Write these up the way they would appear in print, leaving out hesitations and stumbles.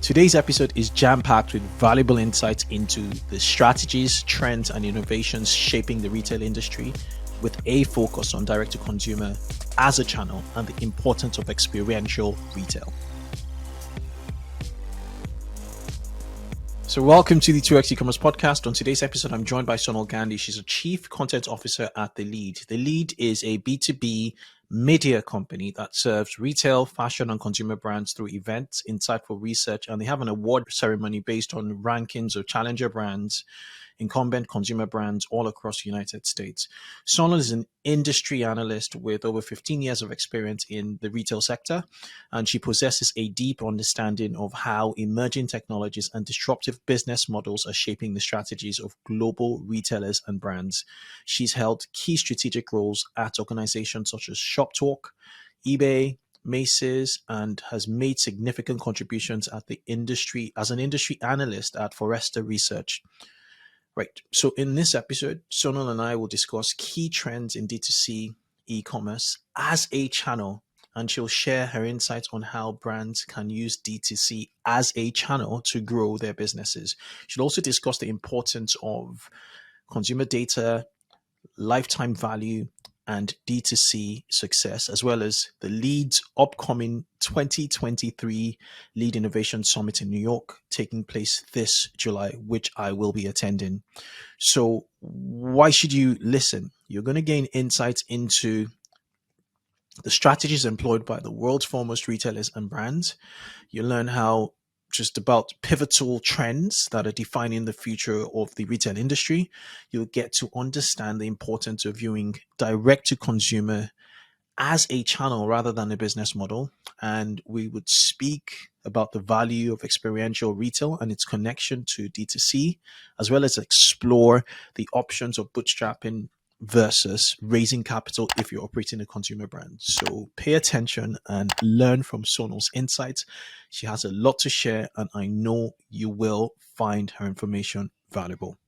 Today's episode is jam-packed with valuable insights into the strategies, trends, and innovations shaping the retail industry, with a focus on direct-to-consumer as a channel and the importance of experiential retail. So welcome to the 2X eCommerce podcast. On today's episode, I'm joined by Sonal Gandhi. She's a Chief Content Officer at The Lead. The Lead is a B2B media company that serves retail, fashion, and consumer brands through events, insightful research, and they have an award ceremony based on rankings of challenger brands, incumbent consumer brands all across the United States. Sonal is an industry analyst with over 15 years of experience in the retail sector, and she possesses a deep understanding of how emerging technologies and disruptive business models are shaping the strategies of global retailers and brands. She's held key strategic roles at organizations such as ShopTalk, eBay, Macy's, and has made significant contributions at the industry as an industry analyst at Forrester Research. Right. So in this episode, Sonal and I will discuss key trends in D2C e-commerce as a channel, and she'll share her insights on how brands can use D2C as a channel to grow their businesses. She'll also discuss the importance of consumer data, lifetime value, and D2C success, as well as the Lead's upcoming 2023 Lead Innovation Summit in New York, taking place this July, which I will be attending. So why should you listen? You're going to gain insights into the strategies employed by the world's foremost retailers and brands. You'll learn how just about pivotal trends that are defining the future of the retail industry. You'll get to understand the importance of viewing direct to consumer as a channel rather than a business model. And we would speak about the value of experiential retail and its connection to D2C, as well as explore the options of bootstrapping versus raising capital if you're operating a consumer brand. So pay attention and learn from Sonal's insights. She has a lot to share, and I know you will find her information valuable.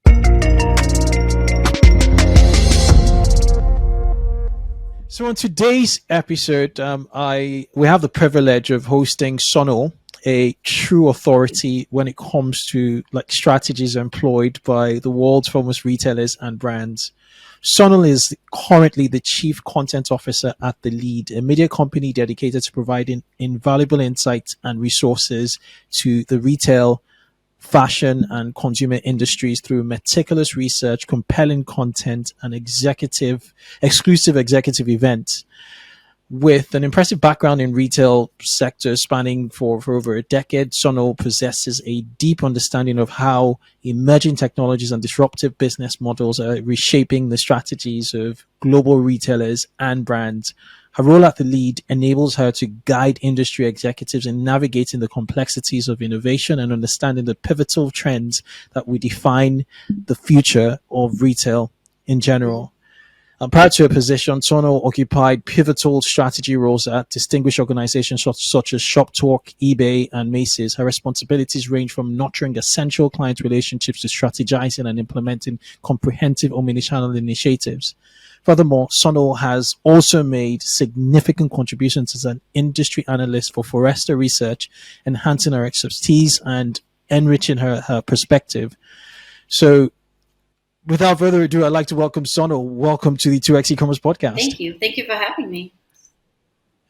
So on today's episode, we have the privilege of hosting Sonal, a true authority when it comes to strategies employed by the world's foremost retailers and brands. Sonal is currently the Chief Content Officer at The Lead, a media company dedicated to providing invaluable insights and resources to the retail, fashion, and consumer industries through meticulous research, compelling content, and exclusive executive events. With an impressive background in retail sector spanning for over a decade, Sonal possesses a deep understanding of how emerging technologies and disruptive business models are reshaping the strategies of global retailers and brands. Her role at The Lead enables her to guide industry executives in navigating the complexities of innovation and understanding the pivotal trends that will define the future of retail in general. Prior to her position, Sonal occupied pivotal strategy roles at distinguished organizations such as ShopTalk, eBay, and Macy's. Her responsibilities range from nurturing essential client relationships to strategizing and implementing comprehensive omnichannel initiatives. Furthermore, Sonal has also made significant contributions as an industry analyst for Forrester Research, enhancing her expertise and enriching her perspective. So, without further ado, I'd like to welcome Sonal. Welcome to the 2X eCommerce podcast. Thank you. Thank you for having me.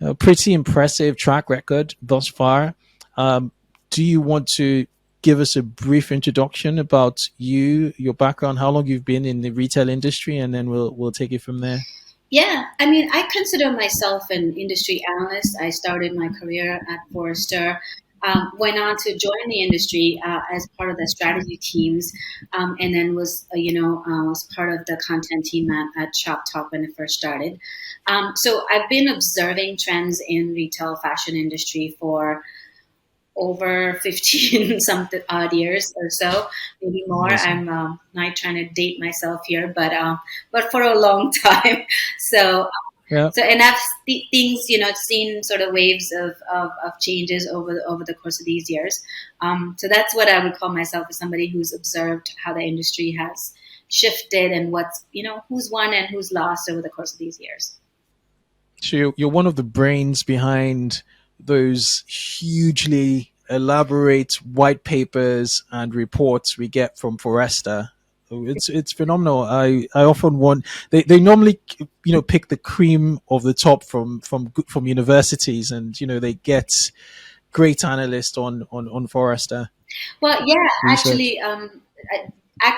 A pretty impressive track record thus far. Do you want to give us a brief introduction about you, your background, how long you've been in the retail industry, and then we'll take it from there? Yeah, I mean, I consider myself an industry analyst. I started my career at Forrester. Went on to join the industry as part of the strategy teams, and then was part of the content team at ShopTalk when it first started. So I've been observing trends in retail fashion industry for over 15 something odd years or so, maybe more. Amazing. I'm not trying to date myself here, but for a long time. So. Yeah. So, and I've things, seen sort of waves of changes over the course of these years. So that's what I would call myself, as somebody who's observed how the industry has shifted and what's, who's won and who's lost over the course of these years. So you're one of the brains behind those hugely elaborate white papers and reports we get from Forrester. It's phenomenal. I often want they normally pick the cream of the top from universities, and they get great analysts on Forrester Well, yeah, research. actually,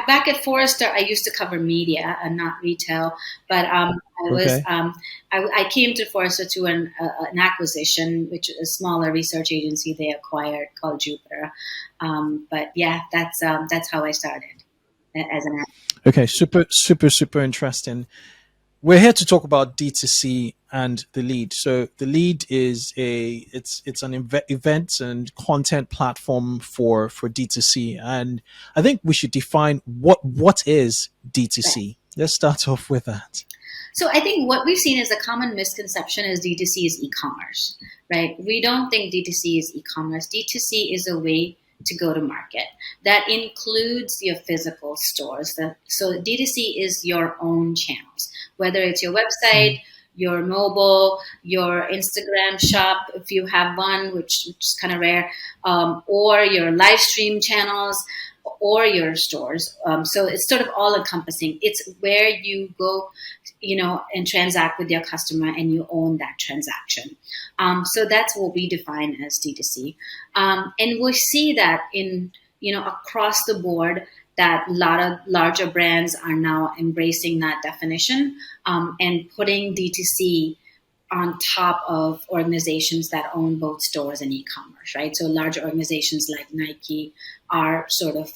back at Forrester, I used to cover media and not retail, but I was Okay. I came to Forrester to an acquisition, which is a smaller research agency they acquired called Jupiter. But yeah, that's how I started as an. Okay. Super, super, super interesting. We're here to talk about D2C and the lead. So the lead is it's an event and content platform for D2C, and I think we should define what is D2C. Let's start off with that. So I think what we've seen is a common misconception is D2C is e-commerce, right? We don't think D2C is e-commerce. D2C is a way to go to market. That includes your physical stores. So D2C is your own channels, whether it's your website, Mm. your mobile, your Instagram shop, if you have one, which is kind of rare, or your live stream channels, or your stores. So it's sort of all encompassing. It's where you go, and transact with your customer, and you own that transaction. So that's what we define as D2C. And we see that across the board, that a lot of larger brands are now embracing that definition, and putting D2C on top of organizations that own both stores and e-commerce, right? So larger organizations like Nike are sort of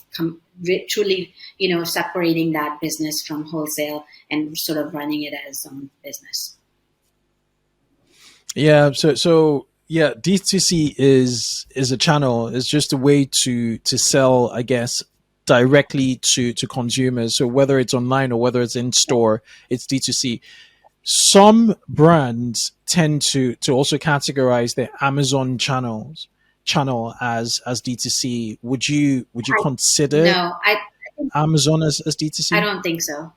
truly, separating that business from wholesale and sort of running it as its own business. Yeah. So yeah, D2C is a channel. It's just a way to sell, I guess, directly to consumers. So whether it's online or whether it's in store, it's D2C. Some brands tend to also categorize their Amazon channel as D2C. Would you I, consider no, Amazon as I D2C? don't think so.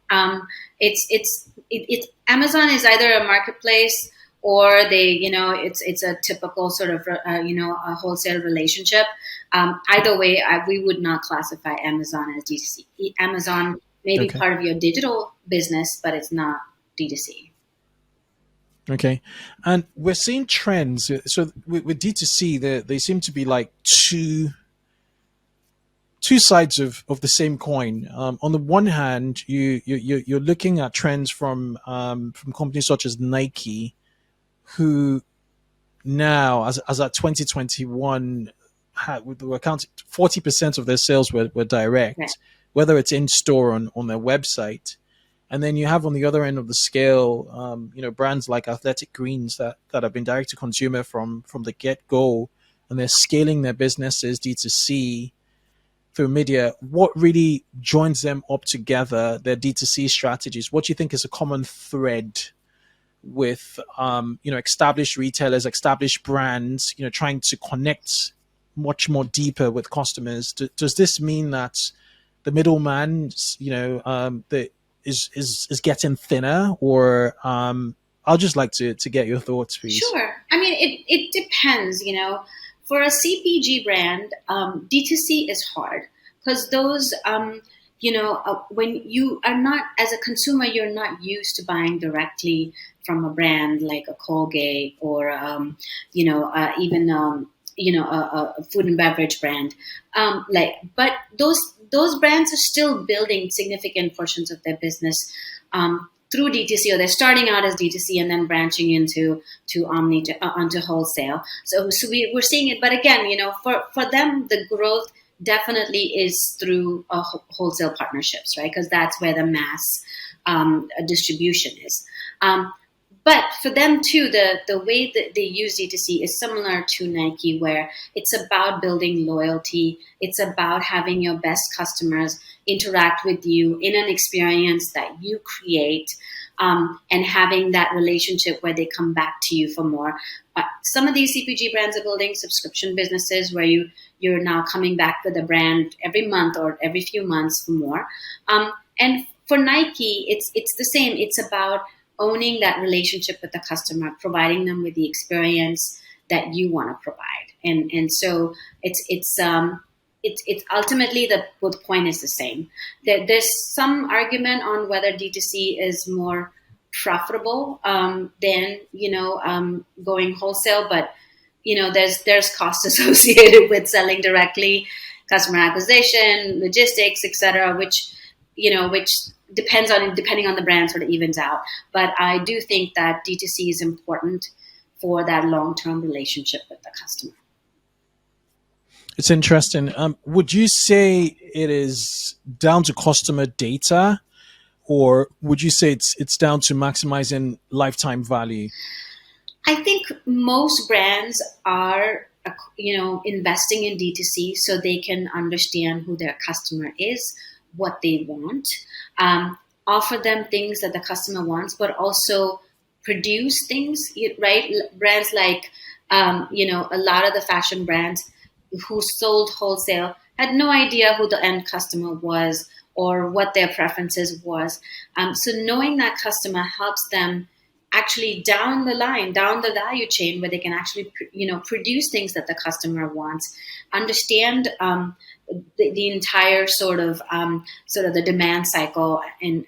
It's Amazon is either a marketplace, or it's a typical sort of a wholesale relationship. Either way, we would not classify Amazon as D2C. Amazon may be Okay. part of your digital business, but it's not D2C. Okay. And we're seeing trends. So with D2C, they seem to be like two sides of the same coin. On the one hand, you're looking at trends from companies such as Nike, who now, as at 2021, were accounting 40% of their sales were Right. direct, whether it's in store on their website. And then you have on the other end of the scale, brands like Athletic Greens that have been direct to consumer from the get go, and they're scaling their businesses D2C through media. What really joins them up together, their D2C strategies? What do you think is a common thread with established retailers, established brands, trying to connect much more deeper with customers? Does this mean that the middleman, the is getting thinner, or I'll just like to get your thoughts, please. Sure. I mean, it depends, For a CPG brand, D2C is hard because those, when you are not, as a consumer, you're not used to buying directly from a brand like a Colgate, or, even, a food and beverage brand. But those brands are still building significant portions of their business, through D2C, or they're starting out as D2C and then branching into onto wholesale. So we're seeing it, but again, for them, the growth definitely is through wholesale partnerships, right? Because that's where the mass distribution is. But for them too, the way that they use D2C is similar to Nike, where it's about building loyalty. It's about having your best customers interact with you in an experience that you create, and having that relationship where they come back to you for more. Some of these CPG brands are building subscription businesses where you're now coming back with a brand every month or every few months for more. And for Nike, it's the same. It's about owning that relationship with the customer, providing them with the experience that you want to provide. And so it's ultimately the point is the same. There's some argument on whether D2C is more profitable than going wholesale, but there's costs associated with selling directly, customer acquisition, logistics, etc., which depending on the brand sort of evens out. But I do think that D2C is important for that long-term relationship with the customer. It's interesting. Would you say it is down to customer data, or would you say it's down to maximizing lifetime value? I think most brands are, investing in D2C so they can understand who their customer is, what they want, offer them things that the customer wants, but also produce things, right? Brands like, a lot of the fashion brands who sold wholesale had no idea who the end customer was or what their preferences was. So knowing that customer helps them actually down the line, down the value chain, where they can actually, produce things that the customer wants, understand the entire sort of the demand cycle, and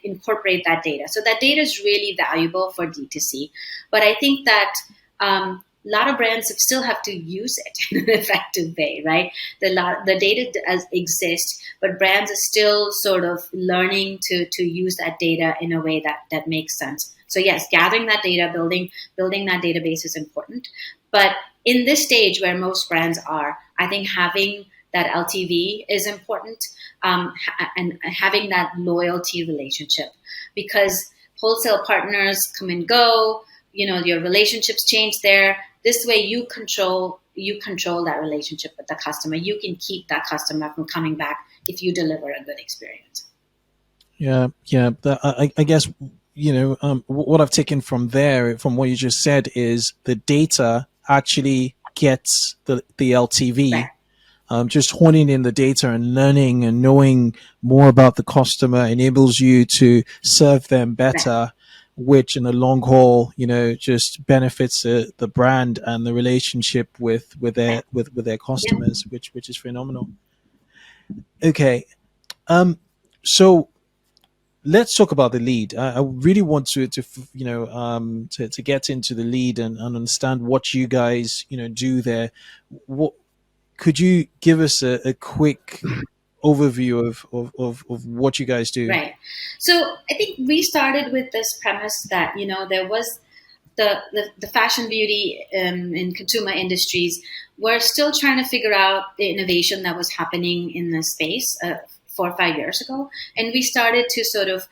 incorporate that data. So that data is really valuable for D2C. But I think that a lot of brands still have to use it in an effective way, right? The data does exist, but brands are still sort of learning to use that data in a way that makes sense. So yes, gathering that data, building that database is important. But in this stage where most brands are, I think having that LTV is important, and having that loyalty relationship, because wholesale partners come and go. Your relationships change there. This way, you control that relationship with the customer. You can keep that customer from coming back if you deliver a good experience. Yeah. I guess what I've taken from what you just said, is the data actually gets the LTV. Right. Just honing in the data and learning and knowing more about the customer enables you to serve them better, Right. which in the long haul, just benefits the brand and the relationship with their customers, which is phenomenal. Okay, so let's talk about the lead. I really want to get into the lead and understand what you guys do there. What could you give us a quick overview of what you guys do? Right. So I think we started with this premise that there was the fashion, beauty, and consumer industries were still trying to figure out the innovation that was happening in the space 4 or 5 years ago, and we started to sort of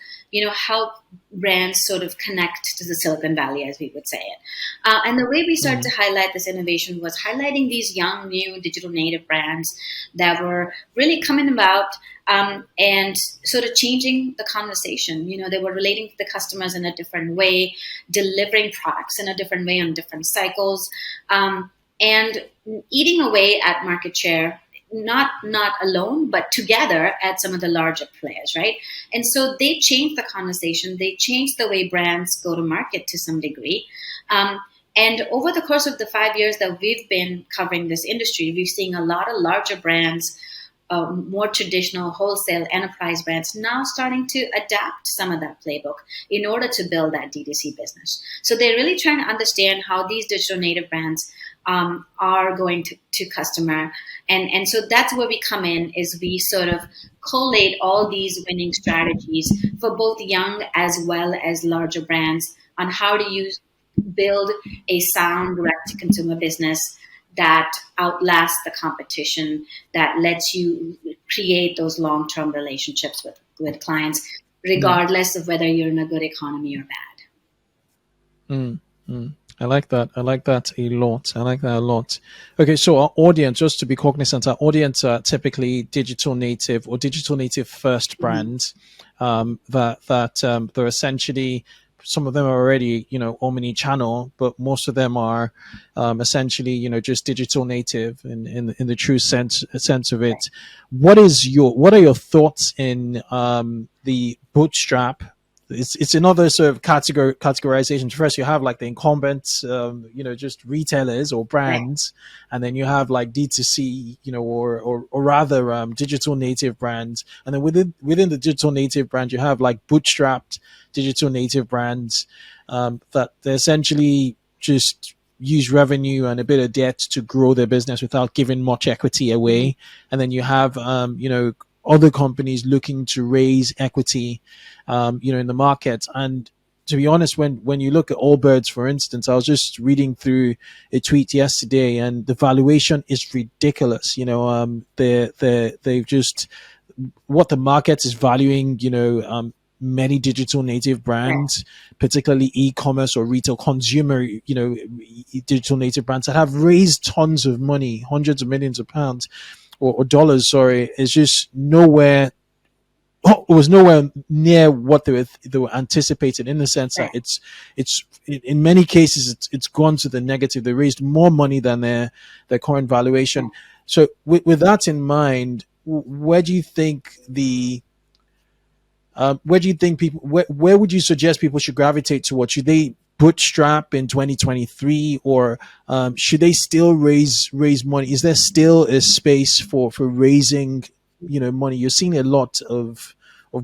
help brands sort of connect to the Silicon Valley, as we would say it. And the way we started to highlight this innovation was highlighting these young, new digital native brands that were really coming about, and sort of changing the conversation. They were relating to the customers in a different way, delivering products in a different way on different cycles, and eating away at market share, not alone, but together at some of the larger players, right? And so they changed the conversation. They changed the way brands go to market to some degree. And over the course of the 5 years that we've been covering this industry, we've seen a lot of larger brands, more traditional wholesale enterprise brands, now starting to adapt some of that playbook in order to build that D2C business. So they're really trying to understand how these digital native brands are going to customer. And so that's where we come in, is we sort of collate all these winning strategies for both young as well as larger brands on how to build a sound direct-to-consumer business that outlasts the competition, that lets you create those long-term relationships with clients, regardless of whether you're in a good economy or bad. I like that. I like that a lot. Okay, so our audience, just to be cognizant, our audience are typically digital native or digital native first brands, that they're essentially, some of them are already omni-channel, but most of them are essentially just digital native in the true sense of it. What are your thoughts in the bootstrap it's another sort of categorization. First, you have like the incumbents, just retailers or Right. brands, and then you have like D2C, or rather digital native brands, and then within the digital native brand, you have like bootstrapped digital native brands that they essentially just use revenue and a bit of debt to grow their business without giving much equity Mhm. away. And then you have other companies looking to raise equity in the market. And to be honest, when you look at Allbirds, for instance, I was just reading through a tweet yesterday, and the valuation is ridiculous. They've just what the market is valuing. Many digital native Right. brands, particularly e-commerce or retail consumer, digital native brands that have raised tons of money, hundreds of millions of pounds or dollars. Sorry, is just nowhere it was nowhere near what they were anticipated, in the sense that Right. it's in many cases it's gone to the negative. They raised more money than their current valuation. Right. So with that in mind, where do you think people where would you suggest people should gravitate towards? Should they bootstrap in 2023, or should they still raise money? Is there still a space for raising money? You're seeing a lot of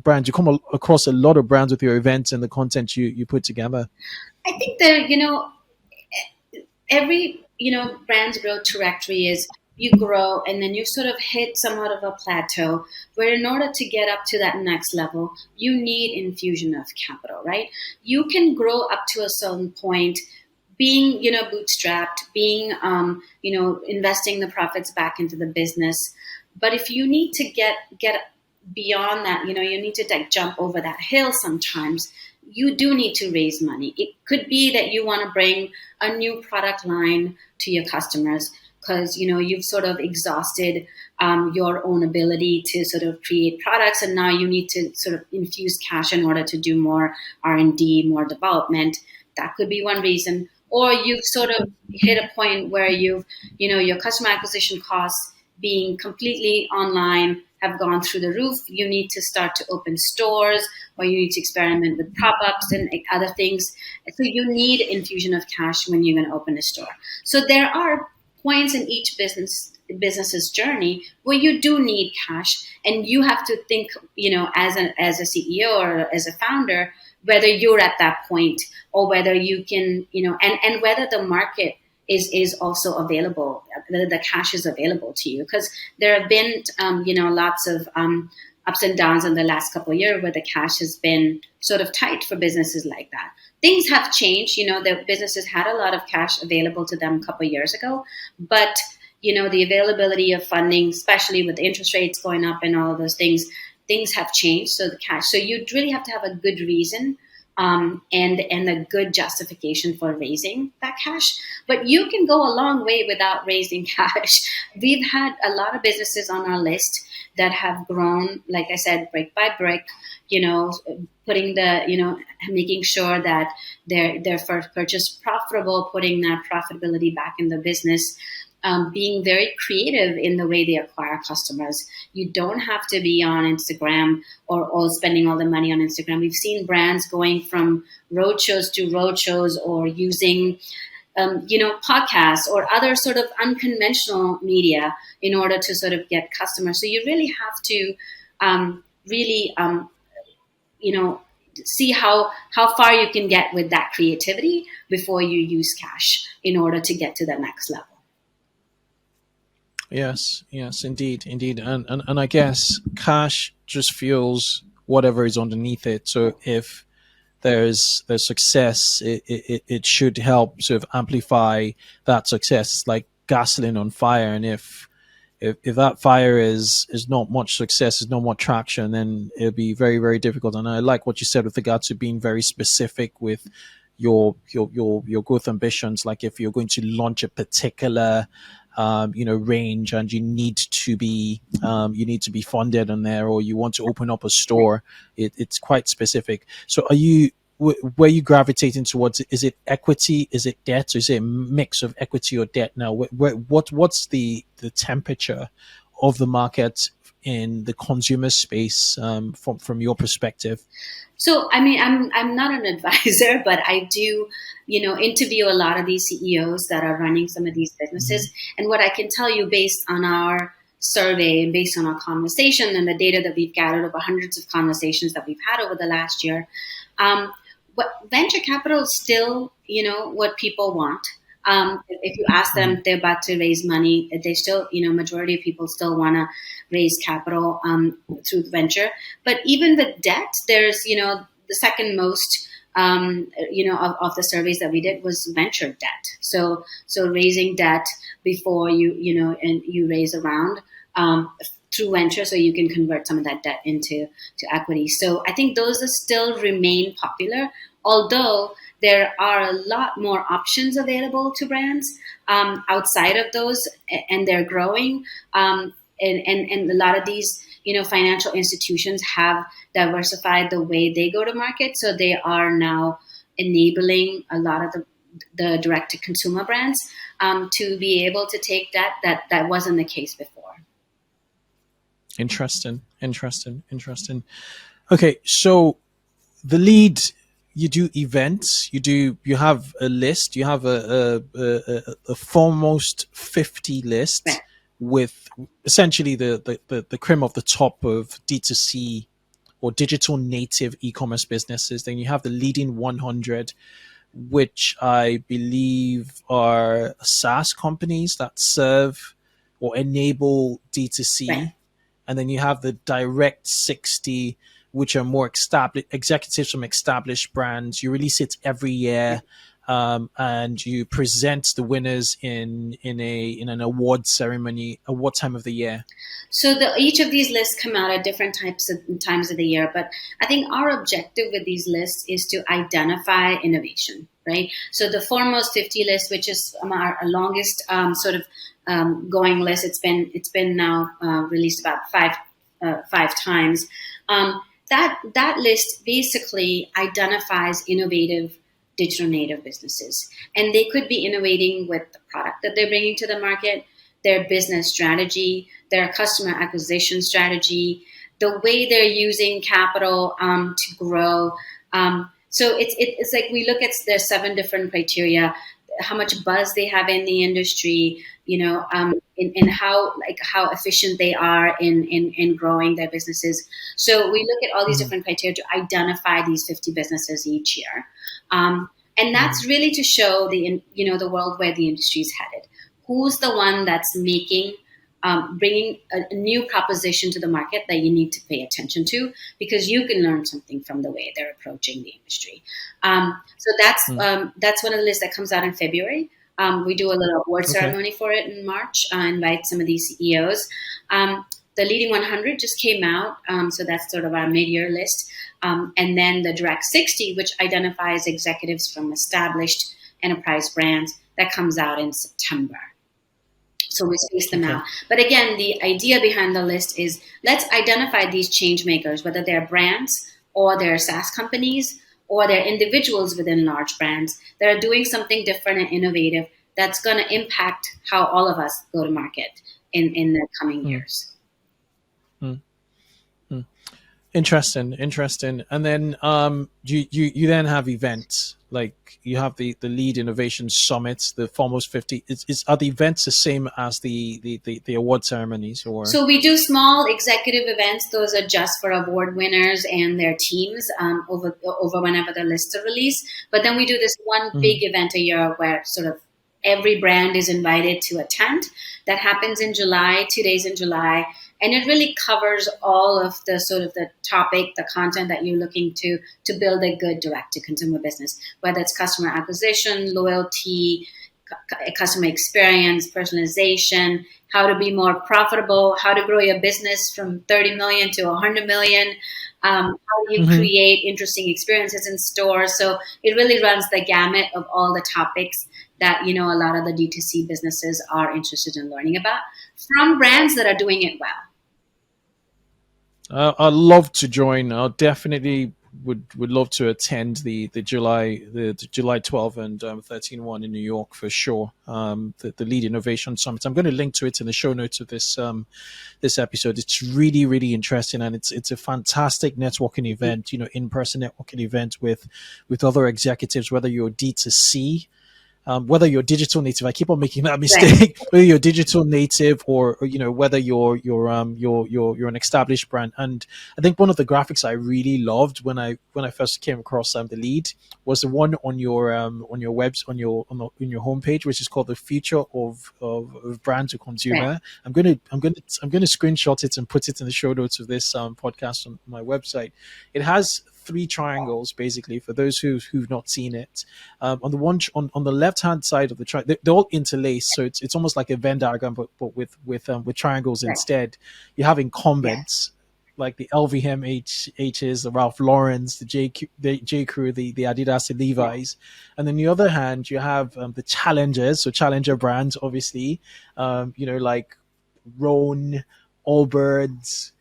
brands. You come across a lot of brands with your events and the content you put together. I think that, every brand's growth trajectory is you grow and then you sort of hit somewhat of a plateau where in order to get up to that next level you need infusion of capital, right? You can grow up to a certain point being bootstrapped, being investing the profits back into the business. But if you need to get beyond that, you need to like jump over that hill sometimes. You do need to raise money. It could be that you want to bring a new product line to your customers because you've sort of exhausted your own ability to sort of create products, and now you need to sort of infuse cash in order to do more R&D, more development. That could be one reason. Or you've sort of hit a point where your customer acquisition costs being completely online have gone through the roof. You need to start to open stores, or you need to experiment with pop-ups and other things. So you need infusion of cash when you're going to open a store. So there are points in each business's journey where you do need cash, and you have to think, as a CEO or as a founder, whether you're at that point or whether you can, and whether the market is also available, whether the cash is available to you. Because there have been, lots of ups and downs in the last couple of years where the cash has been sort of tight for businesses like that. Things have changed. The businesses had a lot of cash available to them a couple of years ago, but the availability of funding, especially with interest rates going up and all of those things have changed. So the cash, so you really have to have a good reason and a good justification for raising that cash. But you can go a long way without raising cash. We've had a lot of businesses on our list that have grown, like I said, brick by brick, putting making sure that their first purchase profitable, putting that profitability back in the business. Being very creative in the way they acquire customers. You don't have to be on Instagram or spending all the money on Instagram. We've seen brands going from roadshows to roadshows, or using podcasts or other sort of unconventional media in order to sort of get customers. So you really have to really see how far you can get with that creativity before you use cash in order to get to the next level. Yes, indeed, indeed. And I guess cash just fuels whatever is underneath it. So if there's success, it should help sort of amplify that success. It's like gasoline on fire. And if that fire is not much success, is not much traction, then it'll be very, very difficult. And I like what you said with regard to being very specific with your growth ambitions. Like if you're going to launch a particular range, and you need to be funded on there, or you want to open up a store, it's quite specific. So where you gravitating towards? Is it equity, is it debt, or is it a mix of equity or debt now? What's the temperature of the market in the consumer space from your perspective? So, I mean, I'm not an advisor, but I do, interview a lot of these CEOs that are running some of these Hmm. businesses. And what I can tell you based on our survey and based on our conversation and the data that we've gathered over hundreds of conversations that we've had over the last year, um, what venture capital is still, what people want. If you ask them Hmm. if they're about to raise money, they still, majority of people still want to raise capital through venture. But even with debt, there's, the second most, of the surveys that we did was venture debt. So raising debt before and you raise a round through venture, so you can convert some of that debt into equity. So I think those are still remain popular, although there are a lot more options available to brands outside of those, and they're growing. And a lot of these, financial institutions have diversified the way they go to market, so they are now enabling a lot of the direct to consumer brands to be able to take that wasn't the case before. Interesting, interesting, interesting. Okay, so the lead, you do events, you have a list, you have a foremost 50 Right. list with essentially the cream of the top of D2C or digital native e-commerce businesses. Then you have the leading 100, which I believe are SaaS companies that serve or enable Right. D2C. And then you have the direct 60, which are more established executives from established brands. You release it every year, and you present the winners in an award ceremony, award time of the year. So each of these lists come out at different types of times of the year, but I think our objective with these lists is to identify innovation, right? So the foremost 50 list, which is our longest sort of going list, it's been now released about five times. That list basically identifies innovative digital native businesses, and they could be innovating with the product that they're bringing to the market, their business strategy, their customer acquisition strategy, the way they're using capital to grow. So it's like we look at the seven different criteria: how much buzz they have in the industry, in how efficient they are in growing their businesses. So we look at all these Mhm. different criteria to identify these 50 businesses each year. And Mhm. that's really to show the world where the industry is headed. Who's the one that's bringing a new proposition to the market that you need to pay attention to, because you can learn something from the way they're approaching the industry. So Mhm. that's one of the lists that comes out in February. We do a little award Okay. ceremony for it in March. Invite some of these CEOs. The leading 100 just came out, so that's sort of our mid-year list. And then the direct 60, which identifies executives from established enterprise brands, that comes out in September. So we space them Okay. out. But again, the idea behind the list is let's identify these change makers, whether they're brands or they're SaaS companies or they're individuals within large brands that are doing something different and innovative that's going to impact how all of us go to market in the coming Mm. years. Mm. Mm. Interesting, interesting. And then you then have events, like you have the lead innovation summits, the foremost 50. Are the events the same as the award ceremonies, or? So we do small executive events. Those are just for award winners and their teams over whenever the lists are released. But then we do this one big Mhm. event a year where sort of every brand is invited to attend. That happens in July, 2 days in July, and it really covers all of the sort of the topic, the content that you're looking to build a good direct to consumer business, whether it's customer acquisition, loyalty, customer experience, personalization, how to be more profitable, how to grow your business from 30 million to 100 million, how do you Mhm. create interesting experiences in stores. So it really runs the gamut of all the topics that a lot of the D2C businesses are interested in learning about from brands that are doing it well. I'd love to join. I'll definitely would love to attend the July 12 and 13 one in New York for sure. The Lead Innovation Summit. I'm going to link to it in the show notes of this episode. It's really, really interesting, and it's a fantastic networking event. In-person networking event with other executives, whether you're D2C, whether you're digital native. I keep on making that Right. mistake. Whether you're digital native, or whether you're an established brand. And I think one of the graphics I really loved when I first came across the Lead was the one on your webs on your homepage, which is called the future of brand to Right. consumer. I'm gonna screenshot it and put it in the show notes of this podcast on my website. It has three triangles basically for those who've not seen it. On the one on the left hand side of the triangle, they're all interlaced, so it's almost like a Venn diagram, but with triangles Right. instead. You have Yes. incumbents like the LVMHs, the Ralph Lauren's, the J Crew, the Adidas, the Yes. Levi's, and then the other hand you have the challengers, so challenger brands, obviously, like Rhone, Allbirds,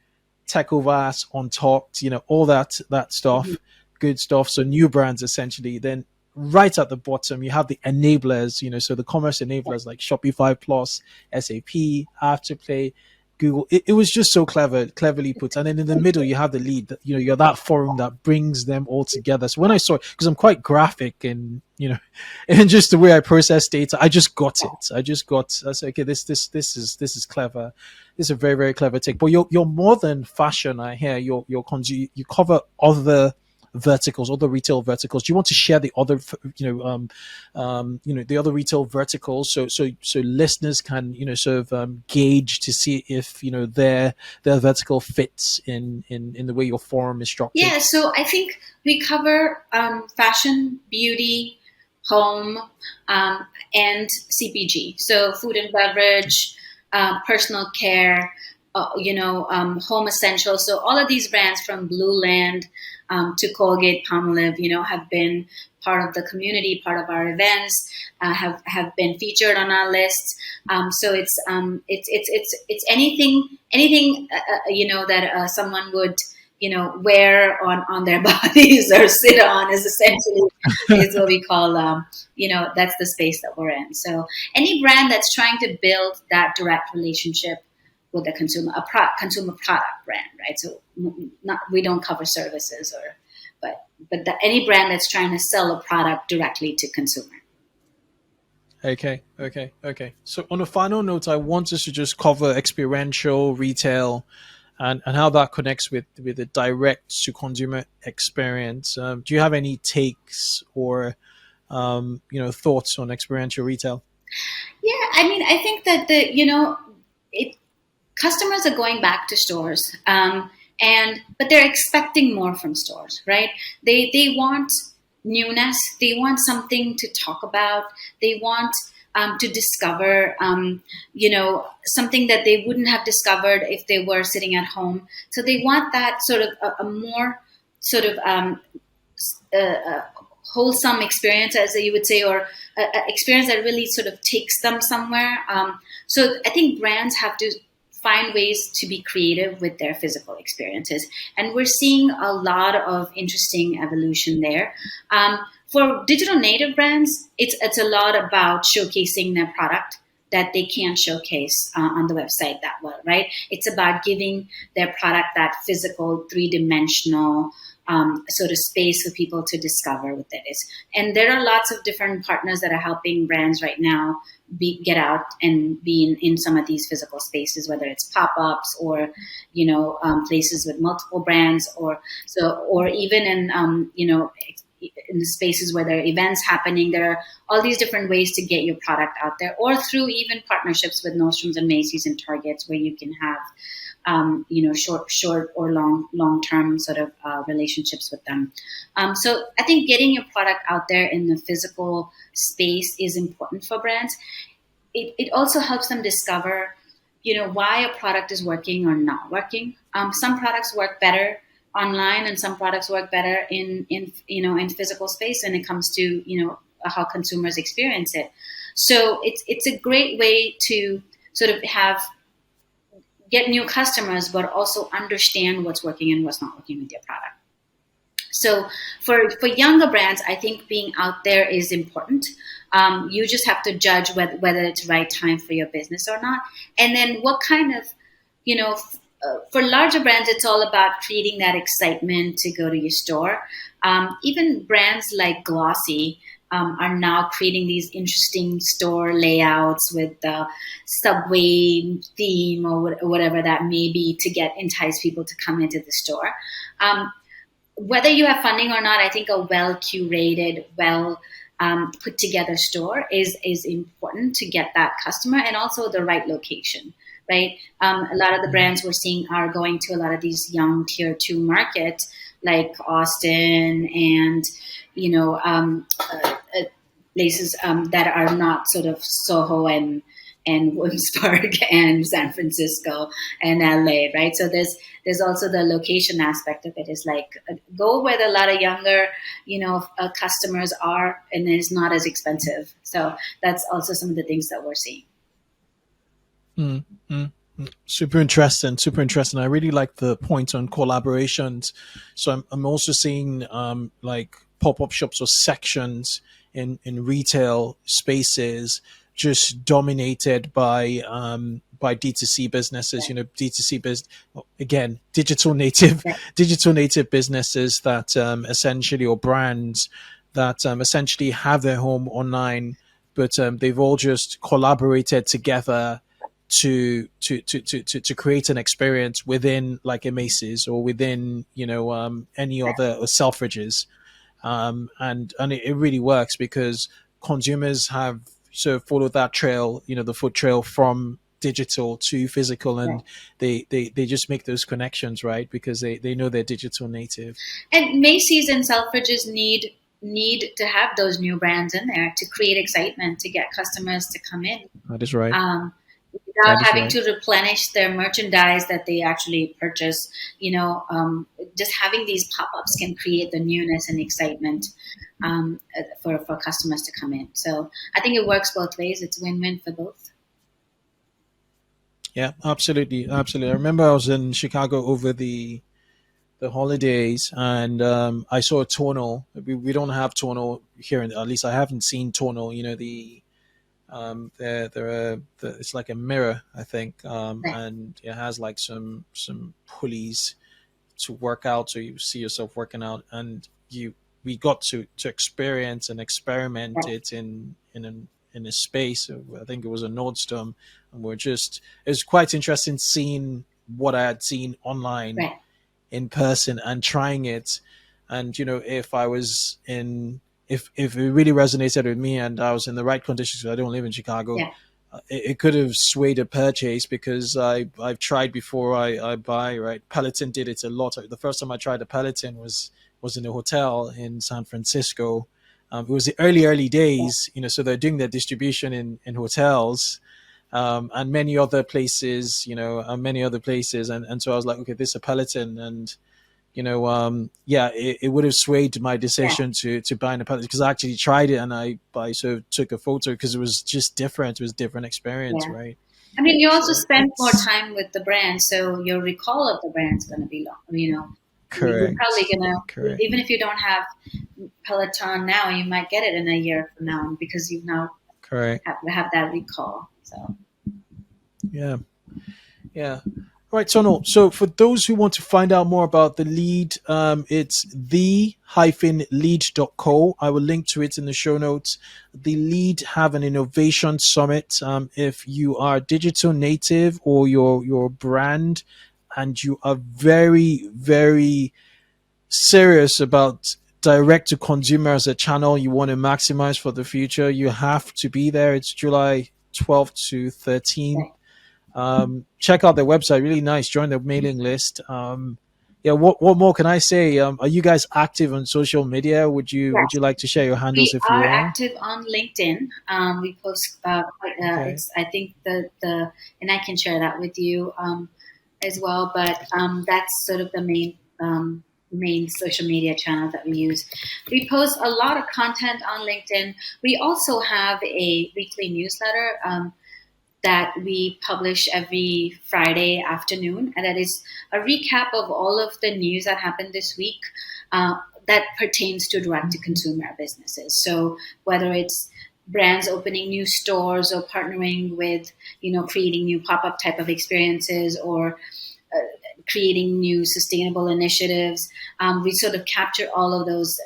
Tecovas, on top, all that Mhm. stuff, good stuff. So new brands essentially. Then right at the bottom, you have the enablers, so the commerce enablers like Shopify Plus, SAP, Afterplay, Google. It was just so cleverly put. And then in the middle, you have the lead. You're that forum that brings them all together. So when I saw it, because I'm quite graphic and and just the way I process data, I just got it. I said, okay, this is clever. This is a very, very clever take. But you're more than fashion. I hear you cover other verticals, other retail verticals. Do you want to share the other, the other retail verticals, so listeners can sort of gauge to see if their vertical fits in the way your forum is structured. Yeah, so I think we cover fashion, beauty, home, um, and CPG. So food and beverage, personal care, home essentials. So all of these brands from Blue Land to Colgate, Palmolive, have been part of the community, part of our events, have been featured on our list. So it's anything that someone would wear on their bodies or sit on is essentially is what we call that's the space that we're in. So any brand that's trying to build that direct relationship with the consumer, consumer product brand, right? So not we don't cover services but any brand that's trying to sell a product directly to consumer. Okay. So on a final note, I want us to just cover experiential retail and how that connects with the direct to consumer experience. Do you have any takes or thoughts on experiential retail? Yeah, I mean, I think that it customers are going back to stores, and but they're expecting more from stores, right? They want newness. They want something to talk about. They want to discover, something that they wouldn't have discovered if they were sitting at home. So they want that sort of a more sort of wholesome experience, as you would say, or a experience that really sort of takes them somewhere. So I think brands have to find ways to be creative with their physical experiences, and we're seeing a lot of interesting evolution there. For digital native brands, it's a lot about showcasing their product that they can't showcase on the website that well, right? It's about giving their product that physical, three-dimensional sort of space for people to discover what that is. And there are lots of different partners that are helping brands right now get out and be in some of these physical spaces, whether it's pop-ups or places with multiple brands, or even in the spaces where there are events happening. There are all these different ways to get your product out there, or through even partnerships with Nordstroms and Macy's and Targets, where you can have short or long term sort of relationships with them. So I think getting your product out there in the physical space is important for brands. It also helps them discover, why a product is working or not working. Some products work better online, and some products work better in physical space when it comes to how consumers experience it. So it's a great way to sort of get new customers, but also understand what's working and what's not working with your product. So for younger brands, I think being out there is important. You just have to judge whether it's the right time for your business or not. And then what kind of, for larger brands, it's all about creating that excitement to go to your store. Even brands like Glossy are now creating these interesting store layouts with the subway theme or whatever that may be to entice people to come into the store. Whether you have funding or not, I think a well curated, well put together store is important to get that customer, and also the right location. Right, a lot of the brands we're seeing are going to a lot of these young tier 2 markets like Austin and places that are not sort of Soho and Williamsburg and San Francisco and LA, right? So there's also the location aspect of it. Is like go where a lot of younger, customers are, and it's not as expensive. So that's also some of the things that we're seeing. Mm, mm, Super interesting. Super interesting. I really like the point on collaborations. So I'm also seeing like pop-up shops or sections in retail spaces just dominated by D2C businesses. You know, D2C again, Right, digital native businesses that essentially, or brands that essentially have their home online, but they've all just collaborated together to create an experience within like a Macy's or within any other or Selfridges, and it really works because consumers have sort of followed that trail, the foot trail from digital to physical, right. and they just make those connections, right? Because they know they're digital native. And Macy's and Selfridges need to have those new brands in there to create excitement to get customers to come in. That is right. Um, Without That is having right. to replenish their merchandise that they actually purchase. Just having these pop-ups can create the newness and excitement for customers to come in. So I think it works both ways. It's win-win for both. Yeah, absolutely, absolutely. I remember I was in Chicago over the holidays, and I saw a tonal. We don't have tonal here, at least I haven't seen tonal. You know, it's like a mirror, I think, Right, and it has like some pulleys to work out, so you see yourself working out, and we got to experience and experiment right, it in a space. I think it was a Nordstrom, and it was quite interesting seeing what I had seen online right. in person and trying it. And if I was in if it really resonated with me and I was in the right conditions, I don't live in Chicago, Yeah, it could have swayed a purchase because I've tried before I buy, right. Peloton did it a lot. The first time I tried a Peloton was in a hotel in San Francisco. It was the early yeah, days, so they're doing their distribution in hotels, and many other places, and so I was like, okay, this is a Peloton, and yeah, it would have swayed my yeah, decision to buy an Peloton because I actually tried it and I sort of took a photo because it was just different. It was a different experience, yeah. right? I mean, you also So spend more it's time with the brand, so your recall of the brand is going to be long. You're probably correct, going to, correct, even if you don't have Peloton now, you might get it in a year from now because you now correct. have that recall. So Yeah, yeah. All right, Sonal. So for those who want to find out more about the lead, it's the-lead.co. I will link to it in the show notes. The lead have an innovation summit. If you are digital native or your brand and you are very, very serious about direct to consumer as a channel you want to maximize for the future, you have to be there. It's July 12th to 13th. right. Check out their website, really nice. Join the mailing list. Yeah, what more can I say? Are you guys active on social media? Would you like to share your handles We if you are are? active on LinkedIn. We post Okay, it's I think the and I can share that with you as well. But that's sort of the main social media channel that we use. We post a lot of content on LinkedIn. We also have a weekly newsletter. That we publish every Friday afternoon, and that is a recap of all of the news that happened this week. Uh, that pertains to direct-to-consumer businesses. So whether it's brands opening new stores or partnering with, creating new pop-up type of experiences, or creating new sustainable initiatives. We sort of capture all of those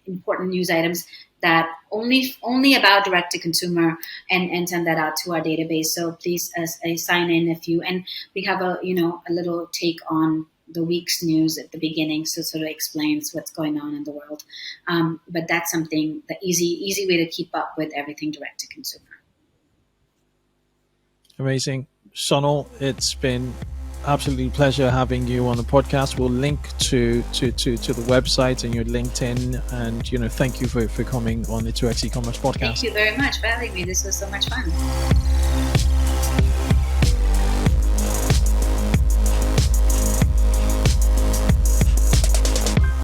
important news items that only about direct to consumer, and send that out to our database. So please sign in if you, and we have a little take on the week's news at the beginning, so it sort of explains what's going on in the world. But that's something, the easy way to keep up with everything direct to consumer. Amazing. Sonal, it's been absolutely pleasure having you on the podcast. We'll link to the website and your LinkedIn, and thank you for coming on the 2x e-commerce podcast. Thank you very much for having me. This was so much fun.